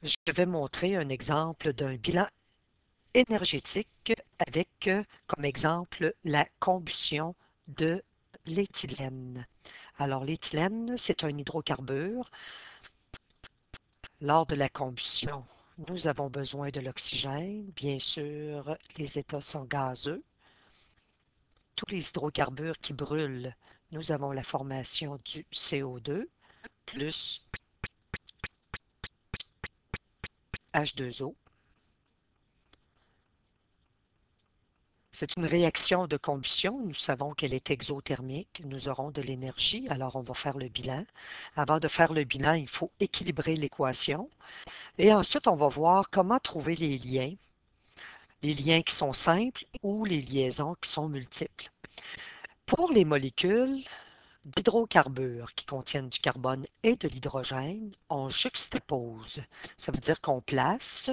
je vais montrer un exemple d'un bilan énergétique avec comme exemple la combustion de l'éthylène. Alors, l'éthylène, c'est un hydrocarbure. Lors de la combustion, nous avons besoin de l'oxygène. Bien sûr, les états sont gazeux. Tous les hydrocarbures qui brûlent, nous avons la formation du CO2 plus H2O. C'est une réaction de combustion. Nous savons qu'elle est exothermique. Nous aurons de l'énergie, alors on va faire le bilan. Avant de faire le bilan, il faut équilibrer l'équation. Et ensuite, on va voir comment trouver les liens qui sont simples ou les liaisons qui sont multiples. Pour les molécules d'hydrocarbures qui contiennent du carbone et de l'hydrogène, on juxtapose. Ça veut dire qu'on place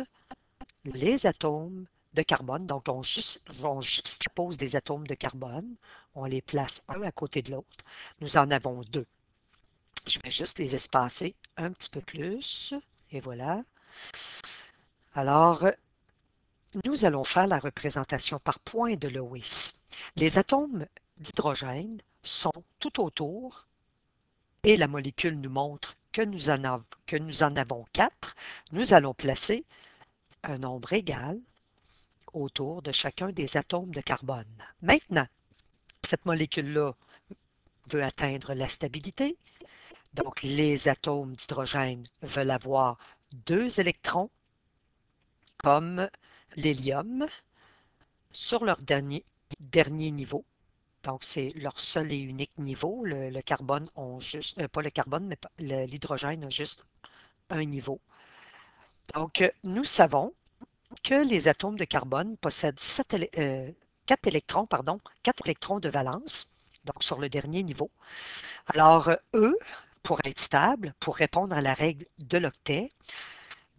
les atomes de carbone, donc on juxtapose des atomes de carbone, on les place un à côté de l'autre. Nous en avons deux. Je vais juste les espacer un petit peu plus, et voilà. Alors, nous allons faire la représentation par points de Lewis. Les atomes d'hydrogène sont tout autour et la molécule nous montre que nous en avons 4. Nous allons placer un nombre égal autour de chacun des atomes de carbone. Maintenant, cette molécule-là veut atteindre la stabilité. Donc, les atomes d'hydrogène veulent avoir 2 électrons comme l'hélium sur leur dernier niveau. Donc, c'est leur seul et unique niveau. Le carbone ont juste, pas le carbone, mais l'hydrogène a juste un niveau. Donc, nous savons que les atomes de carbone possèdent 4 électrons, 4 électrons de valence, donc sur le dernier niveau. Alors, eux, pour être stables, pour répondre à la règle de l'octet,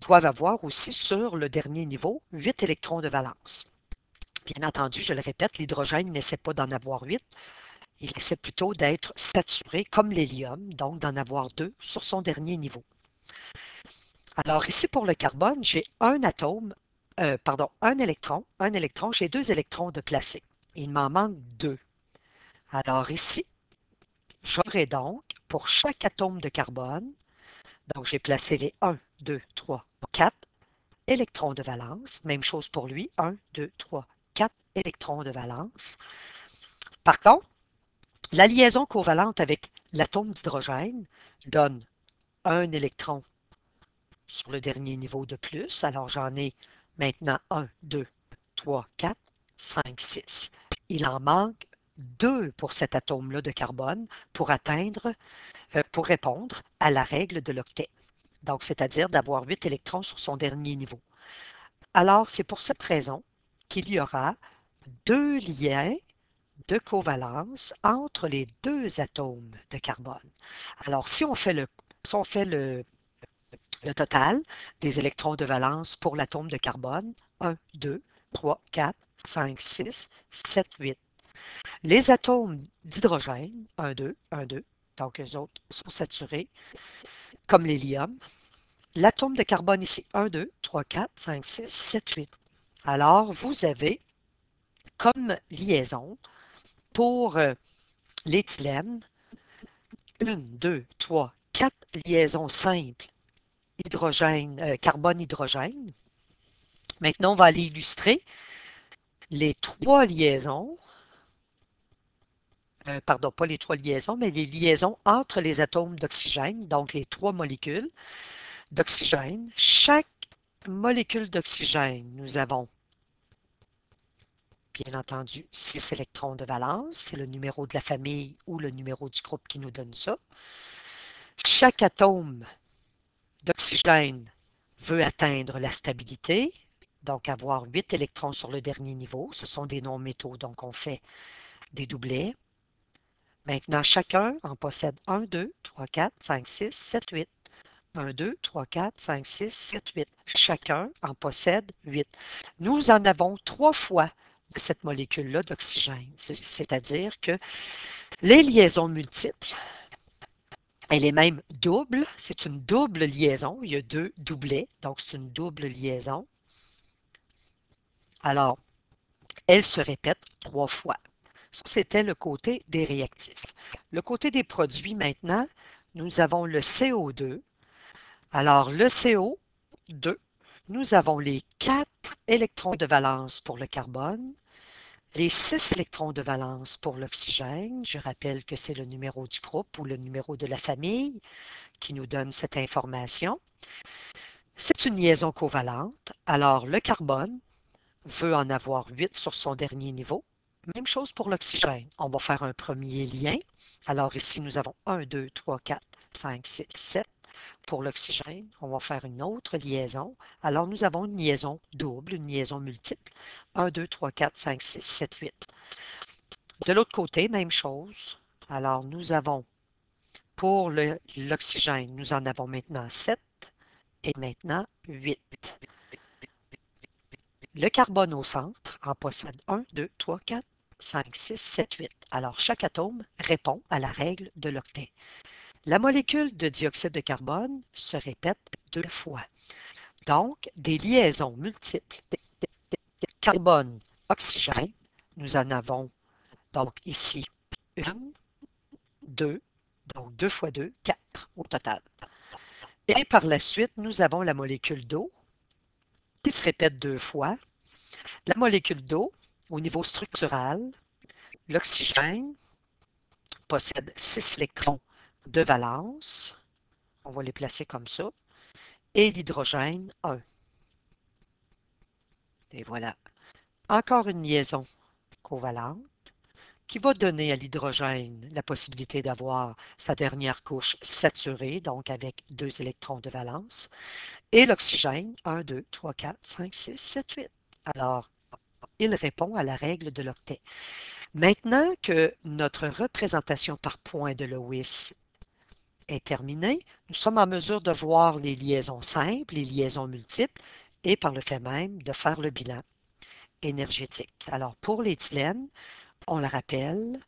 doivent avoir aussi sur le dernier niveau 8 électrons de valence. Bien entendu, je le répète, l'hydrogène n'essaie pas d'en avoir 8, il essaie plutôt d'être saturé comme l'hélium, donc d'en avoir 2 sur son dernier niveau. Alors ici pour le carbone, j'ai un atome, un électron, j'ai 2 électrons de placés. Il m'en manque 2. Alors ici, j'aurai donc pour chaque atome de carbone, donc j'ai placé les 1, 2, 3, 4 électrons de valence. Même chose pour lui, 1, 2, 3, 4 électrons de valence. Par contre, la liaison covalente avec l'atome d'hydrogène donne un électron sur le dernier niveau de plus. Alors, j'en ai maintenant 1, 2, 3, 4, 5, 6. Il en manque 2 pour cet atome-là de carbone pour pour répondre à la règle de l'octet. Donc, c'est-à-dire d'avoir 8 électrons sur son dernier niveau. Alors, c'est pour cette raison qu'il y aura 2 liens de covalence entre les 2 atomes de carbone. Alors, si on fait le total des électrons de valence pour l'atome de carbone, 1, 2, 3, 4, 5, 6, 7, 8. Les atomes d'hydrogène, 1, 2, 1, 2, donc eux autres sont saturés, comme l'hélium. L'atome de carbone ici, 1, 2, 3, 4, 5, 6, 7, 8. Alors, vous avez comme liaison pour l'éthylène, 1, 2, 3, 4 liaisons simples carbone-hydrogène. Maintenant, on va aller illustrer les 3 liaisons, pardon, pas les 3 liaisons, mais les liaisons entre les atomes d'oxygène, donc les 3 molécules d'oxygène. Chaque molécule d'oxygène, nous avons bien entendu 6 électrons de valence, c'est le numéro de la famille ou le numéro du groupe qui nous donne ça. Chaque atome d'oxygène veut atteindre la stabilité, donc avoir 8 électrons sur le dernier niveau. Ce sont des non-métaux, donc on fait des doublets. Maintenant, chacun en possède 1, 2, 3, 4, 5, 6, 7, 8. 1, 2, 3, 4, 5, 6, 7, 8. Chacun en possède 8. Nous en avons 3 fois de cette molécule-là d'oxygène. C'est-à-dire que les liaisons multiples Elle est même double. C'est une double liaison. Il y a deux doublets, donc c'est une double liaison. Alors, elle se répète 3 fois. Ça, c'était le côté des réactifs. Le côté des produits, maintenant, nous avons le CO2. Alors, le CO2, nous avons les 4 électrons de valence pour le carbone, les 6 électrons de valence pour l'oxygène. Je rappelle que c'est le numéro du groupe ou le numéro de la famille qui nous donne cette information. C'est une liaison covalente. Alors, le carbone veut en avoir 8 sur son dernier niveau. Même chose pour l'oxygène. On va faire un premier lien. Alors ici, nous avons 1, 2, 3, 4, 5, 6, 7. Pour l'oxygène, on va faire une autre liaison. Alors nous avons une liaison double, une liaison multiple. 1, 2, 3, 4, 5, 6, 7, 8. De l'autre côté, même chose. Alors nous avons pour l'oxygène, nous en avons maintenant 7 et maintenant 8. Le carbone au centre en possède 1, 2, 3, 4, 5, 6, 7, 8. Alors, chaque atome répond à la règle de l'octet. La molécule de dioxyde de carbone se répète 2 fois. Donc, des liaisons multiples carbone-oxygène, nous en avons donc ici 1, 2, donc 2 fois 2, 4 au total. Et par la suite, nous avons la molécule d'eau qui se répète 2 fois. La molécule d'eau, au niveau structural, l'oxygène possède 6 électrons de valence. On va les placer comme ça. Et l'hydrogène, 1. Et voilà. Encore une liaison covalente qui va donner à l'hydrogène la possibilité d'avoir sa dernière couche saturée, donc avec 2 électrons de valence. Et l'oxygène, 1, 2, 3, 4, 5, 6, 7, 8. Alors, il répond à la règle de l'octet. Maintenant que notre représentation par points de Lewis est terminée, nous sommes en mesure de voir les liaisons simples, les liaisons multiples, et par le fait même de faire le bilan énergétique. Alors, pour l'éthylène, on le rappelle,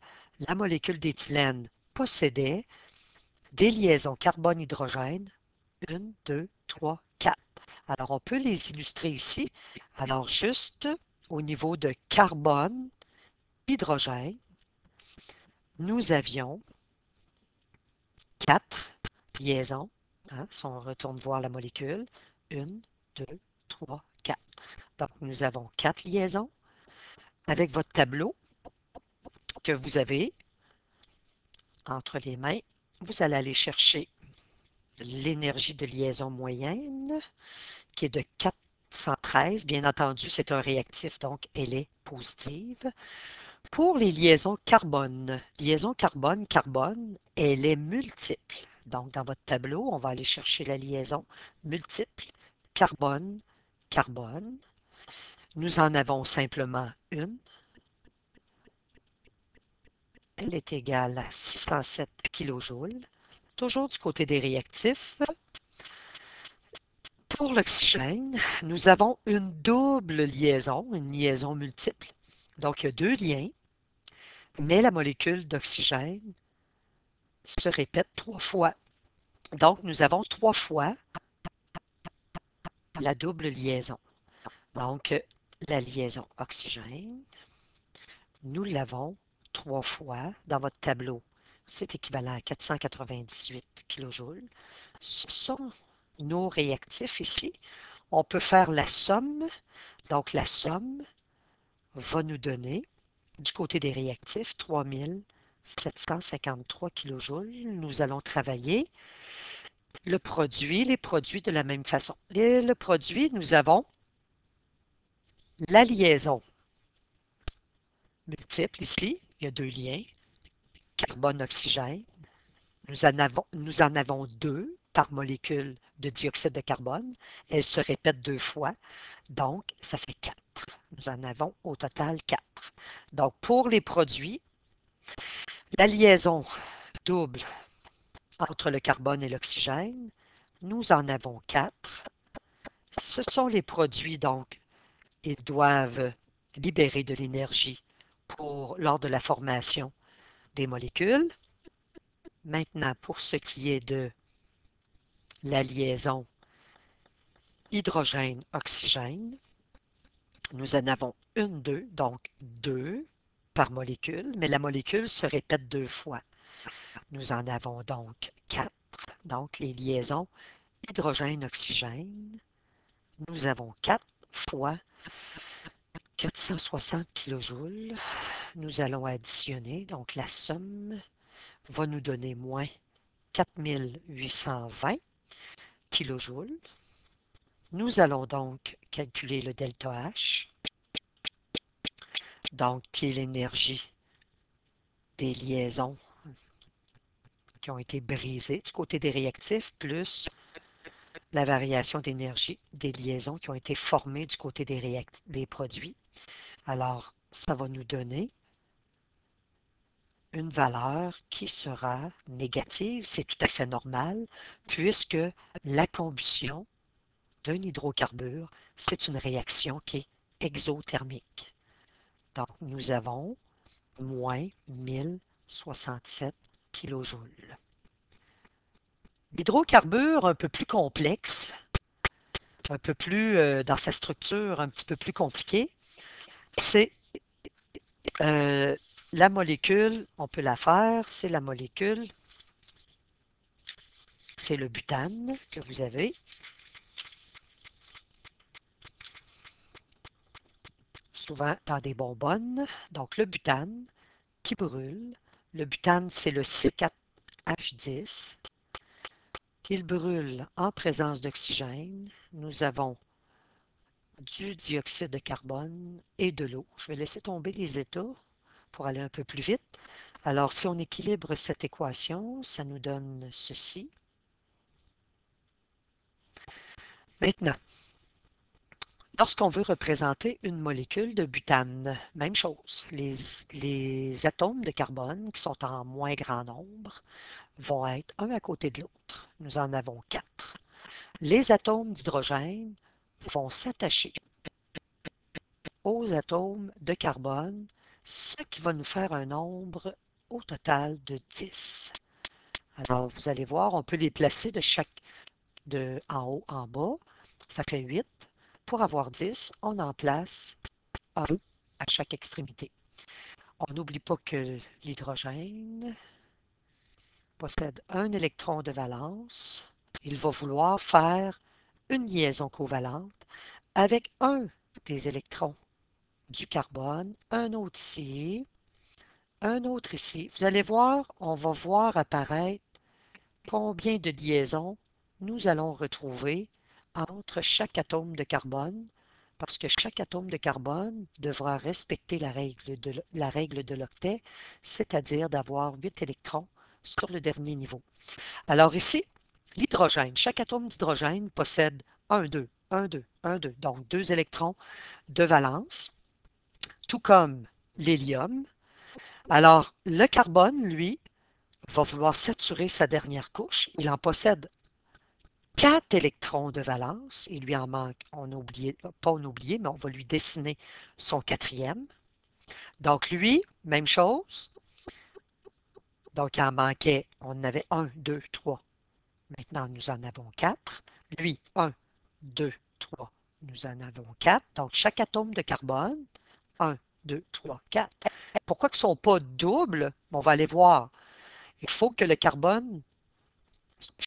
la molécule d'éthylène possédait des liaisons carbone-hydrogène, 1, 2, 3, 4. Alors, on peut les illustrer ici. Alors, juste au niveau de carbone, hydrogène, nous avions 4 liaisons. Hein, si on retourne voir la molécule, 1, 2, 3, 4. Donc, nous avons 4 liaisons. Avec votre tableau que vous avez entre les mains, vous allez aller chercher l'énergie de liaison moyenne, qui est de 413. Bien entendu, c'est un réactif, donc elle est positive. Pour les liaisons carbone, elle est multiple. Donc, dans votre tableau, on va aller chercher la liaison multiple, carbone. Nous en avons simplement une. Elle est égale à 607 kJ. Toujours du côté des réactifs. Pour l'oxygène, nous avons une double liaison, une liaison multiple. Donc, il y a 2 liens, mais la molécule d'oxygène se répète 3 fois. Donc, nous avons 3 fois la double liaison. Donc, la liaison oxygène, nous l'avons 3 fois dans votre tableau. C'est équivalent à 498 kJ. Ce sont nos réactifs ici. On peut faire la somme. Donc, la somme va nous donner, du côté des réactifs, 3753 kJ. Nous allons travailler les produits de la même façon. Le produit, nous avons la liaison multiple ici. Il y a 2 liens. Carbone-oxygène. Nous en avons 2 par molécule de dioxyde de carbone. Elle se répète 2 fois. Donc, ça fait 4. Nous en avons au total 4. Donc, pour les produits, la liaison double entre le carbone et l'oxygène, nous en avons 4. Ce sont les produits, donc, ils doivent libérer de l'énergie lors de la formation des molécules. Maintenant, pour ce qui est de la liaison hydrogène-oxygène, nous en avons une, deux, donc 2 par molécule, mais la molécule se répète 2 fois. Nous en avons donc 4, donc les liaisons hydrogène-oxygène. Nous avons 4 fois 460 kJ. Nous allons additionner, donc la somme va nous donner moins 4820 kJ. Nous allons donc calculer le delta H, donc qui est l'énergie des liaisons qui ont été brisées du côté des réactifs, plus la variation d'énergie des liaisons qui ont été formées du côté des produits. Alors, ça va nous donner une valeur qui sera négative. C'est tout à fait normal, puisque la combustion d'un hydrocarbure, c'est une réaction qui est exothermique. Donc, nous avons moins 1067 kJ. L'hydrocarbure un peu plus complexe, un peu plus dans sa structure un petit peu plus compliquée, c'est la molécule, on peut la faire, c'est la molécule, c'est le butane que vous avez. Souvent dans des bonbonnes. Donc le butane qui brûle. Le butane, c'est le C4H10. Il brûle en présence d'oxygène. Nous avons du dioxyde de carbone et de l'eau. Je vais laisser tomber les états pour aller un peu plus vite. Alors, si on équilibre cette équation, ça nous donne ceci. Maintenant, lorsqu'on veut représenter une molécule de butane, même chose. Les atomes de carbone qui sont en moins grand nombre vont être un à côté de l'autre. Nous en avons 4. Les atomes d'hydrogène vont s'attacher aux atomes de carbone, ce qui va nous faire un nombre au total de 10. Alors, vous allez voir, on peut les placer de en haut en bas. Ça fait 8. Pour avoir 10, on en place un à chaque extrémité. On n'oublie pas que l'hydrogène possède un électron de valence. Il va vouloir faire une liaison covalente avec un des électrons du carbone, un autre ici, un autre ici. Vous allez voir, on va voir apparaître combien de liaisons nous allons retrouver entre chaque atome de carbone, parce que chaque atome de carbone devra respecter la règle de l'octet, c'est-à-dire d'avoir 8 électrons sur le dernier niveau. Alors ici, l'hydrogène, chaque atome d'hydrogène possède 1, 2, 1, 2, 1, 2, donc 2 électrons de valence, tout comme l'hélium. Alors, le carbone, lui, va vouloir saturer sa dernière couche. Il en possède 4 électrons de valence. Il lui en manque, pas on oublié, mais on va lui dessiner son quatrième. Donc, lui, même chose. Donc, il en manquait, on en avait 1, 2, 3. Maintenant, nous en avons 4. Lui, 1, 2, 3. Nous en avons 4. Donc, chaque atome de carbone, 1, 2, 3, 4. Pourquoi ils ne sont pas doubles? On va aller voir. Il faut que le carbone,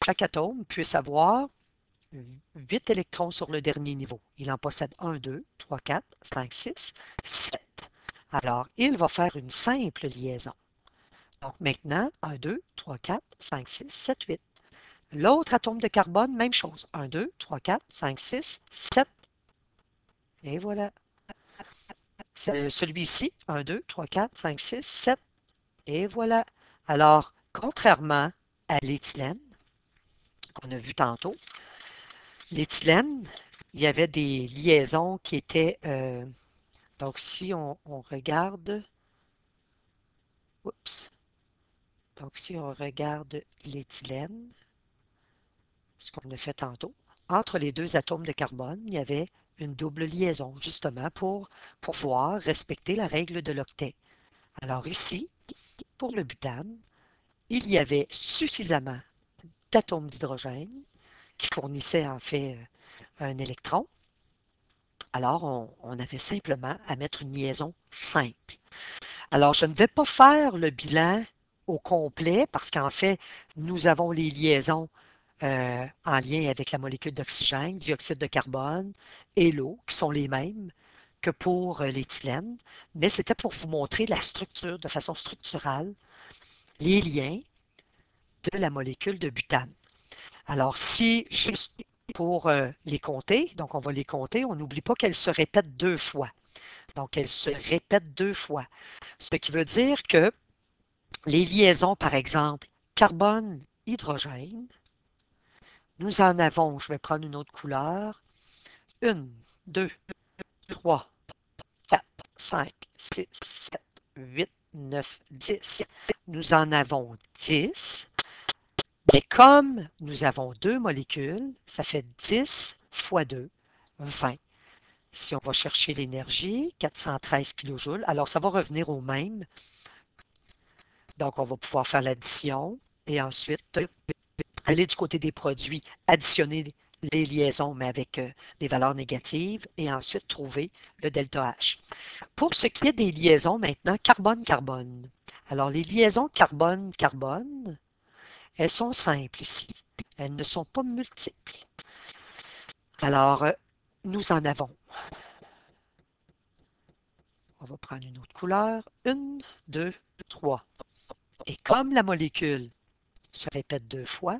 chaque atome, puisse avoir 8 électrons sur le dernier niveau. Il en possède 1, 2, 3, 4, 5, 6, 7. Alors, il va faire une simple liaison. Donc maintenant, 1, 2, 3, 4, 5, 6, 7, 8. L'autre atome de carbone, même chose. 1, 2, 3, 4, 5, 6, 7. Et voilà. Celui-ci, 1, 2, 3, 4, 5, 6, 7. Et voilà. Alors, contrairement à l'éthylène, qu'on a vu tantôt, l'éthylène, il y avait des liaisons qui étaient... donc, si on regarde... Oups. Donc, si on regarde l'éthylène, ce qu'on a fait tantôt, entre les deux atomes de carbone, il y avait une double liaison, justement, pour pouvoir respecter la règle de l'octet. Alors ici, pour le butane, il y avait suffisamment d'atomes d'hydrogène qui fournissaient en fait un électron. Alors, on avait simplement à mettre une liaison simple. Alors, je ne vais pas faire le bilan au complet parce qu'en fait, nous avons les liaisons en lien avec la molécule d'oxygène, dioxyde de carbone et l'eau, qui sont les mêmes que pour l'éthylène, mais c'était pour vous montrer la structure, de façon structurale, les liens de la molécule de butane. Alors, si juste pour les compter, donc on va les compter, on n'oublie pas qu'elles se répètent 2 fois. Donc, elles se répètent 2 fois. Ce qui veut dire que les liaisons, par exemple, carbone-hydrogène, nous en avons, je vais prendre une autre couleur, 1, 2, 3, 4, 5, 6, 7, 8, 9, 10. Nous en avons 10. Mais comme nous avons 2 molécules, ça fait 10 fois 2, 20. Si on va chercher l'énergie, 413 kJ, alors ça va revenir au même. Donc, on va pouvoir faire l'addition et ensuite aller du côté des produits, additionner les liaisons, mais avec des valeurs négatives, et ensuite trouver le delta H. Pour ce qui est des liaisons maintenant, carbone-carbone. Alors, les liaisons carbone-carbone, elles sont simples ici. Elles ne sont pas multiples. Alors, nous en avons. On va prendre une autre couleur. 1, 2, 3. Et comme la molécule se répète 2 fois,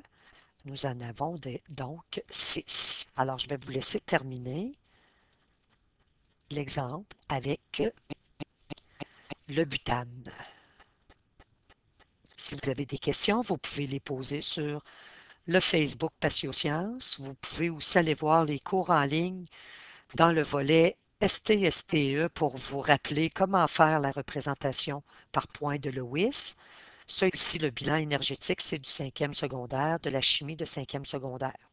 nous en avons donc 6. Alors, je vais vous laisser terminer l'exemple avec le butane. Si vous avez des questions, vous pouvez les poser sur le Facebook Patiosciences. Vous pouvez aussi aller voir les cours en ligne dans le volet STSTE pour vous rappeler comment faire la représentation par point de Lewis. Ça ici, le bilan énergétique, c'est du 5e secondaire, de la chimie de 5e secondaire.